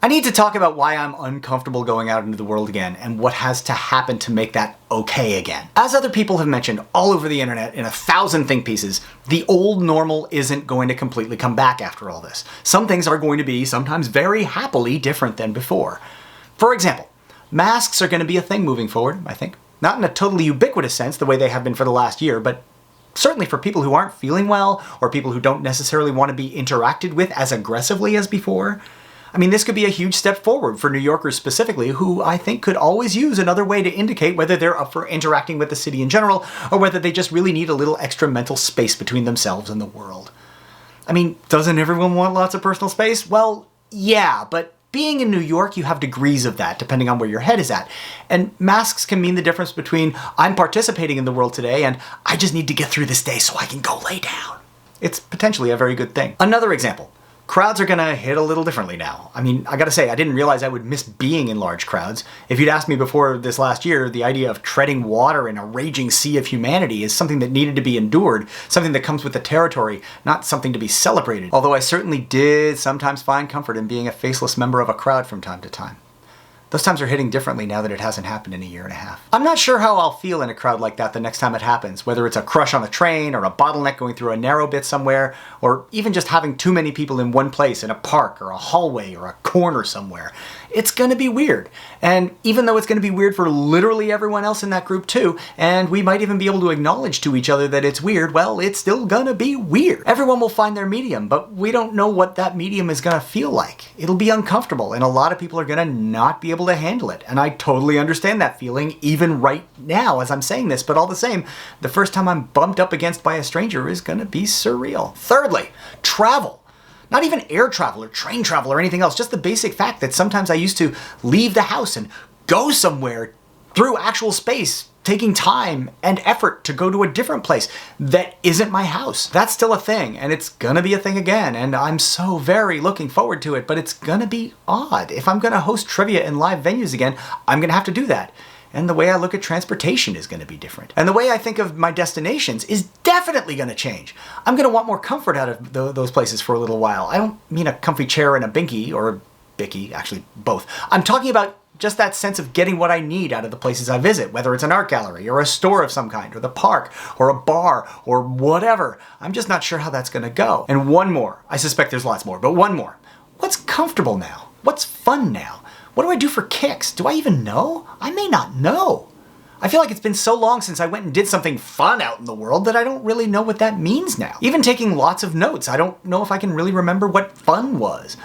I need to talk about why I'm uncomfortable going out into the world again and what has to happen to make that okay again. As other people have mentioned all over the internet in 1,000 think pieces, the old normal isn't going to completely come back after all this. Some things are going to be, sometimes very happily, different than before. For example, masks are going to be a thing moving forward, I think. Not in a totally ubiquitous sense, the way they have been for the last year, but certainly for people who aren't feeling well, or people who don't necessarily want to be interacted with as aggressively as before. I mean, this could be a huge step forward for New Yorkers specifically, who I think could always use another way to indicate whether they're up for interacting with the city in general, or whether they just really need a little extra mental space between themselves and the world. I mean, doesn't everyone want lots of personal space? Well, yeah, but being in New York, you have degrees of that, depending on where your head is at. And masks can mean the difference between I'm participating in the world today and I just need to get through this day so I can go lay down. It's potentially a very good thing. Another example. Crowds are gonna hit a little differently now. I mean, I gotta say, I didn't realize I would miss being in large crowds. If you'd asked me before this last year, the idea of treading water in a raging sea of humanity is something that needed to be endured, something that comes with the territory, not something to be celebrated. Although I certainly did sometimes find comfort in being a faceless member of a crowd from time to time. Those times are hitting differently now that it hasn't happened in a year and a half. I'm not sure how I'll feel in a crowd like that the next time it happens, whether it's a crush on a train, or a bottleneck going through a narrow bit somewhere, or even just having too many people in one place in a park, or a hallway, or a corner somewhere. It's gonna be weird. And even though it's gonna be weird for literally everyone else in that group too, and we might even be able to acknowledge to each other that it's weird, well, it's still gonna be weird. Everyone will find their medium, but we don't know what that medium is gonna feel like. It'll be uncomfortable, and a lot of people are gonna not be able to handle it. And I totally understand that feeling, even right now as I'm saying this, but all the same, the first time I'm bumped up against by a stranger is gonna be surreal. Thirdly, travel. Not even air travel or train travel or anything else, just the basic fact that sometimes I used to leave the house and go somewhere through actual space, taking time and effort to go to a different place that isn't my house. That's still a thing, and it's gonna be a thing again, and I'm so very looking forward to it, but it's gonna be odd. If I'm gonna host trivia in live venues again, I'm gonna have to do that. And the way I look at transportation is gonna be different. And the way I think of my destinations is definitely gonna change. I'm gonna want more comfort out of those places for a little while. I don't mean a comfy chair and a binky, or a bicky, actually both. I'm talking about just that sense of getting what I need out of the places I visit, whether it's an art gallery, or a store of some kind, or the park, or a bar, or whatever. I'm just not sure how that's gonna go. And one more, I suspect there's lots more, but one more. What's comfortable now? What's fun now? What do I do for kicks? Do I even know? I may not know. I feel like it's been so long since I went and did something fun out in the world that I don't really know what that means now. Even taking lots of notes, I don't know if I can really remember what fun was.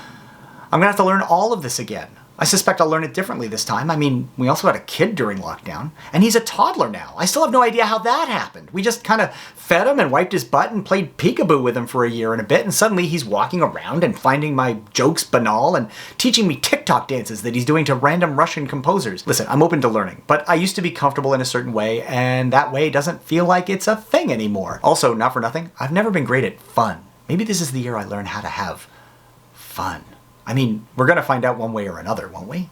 I'm gonna have to learn all of this again. I suspect I'll learn it differently this time. I mean, we also had a kid during lockdown, and he's a toddler now. I still have no idea how that happened. We just kind of fed him and wiped his butt and played peekaboo with him for a year and a bit, and suddenly he's walking around and finding my jokes banal and teaching me TikTok dances that he's doing to random Russian composers. Listen, I'm open to learning, but I used to be comfortable in a certain way, and that way doesn't feel like it's a thing anymore. Also, not for nothing, I've never been great at fun. Maybe this is the year I learn how to have fun. I mean, we're gonna find out one way or another, won't we?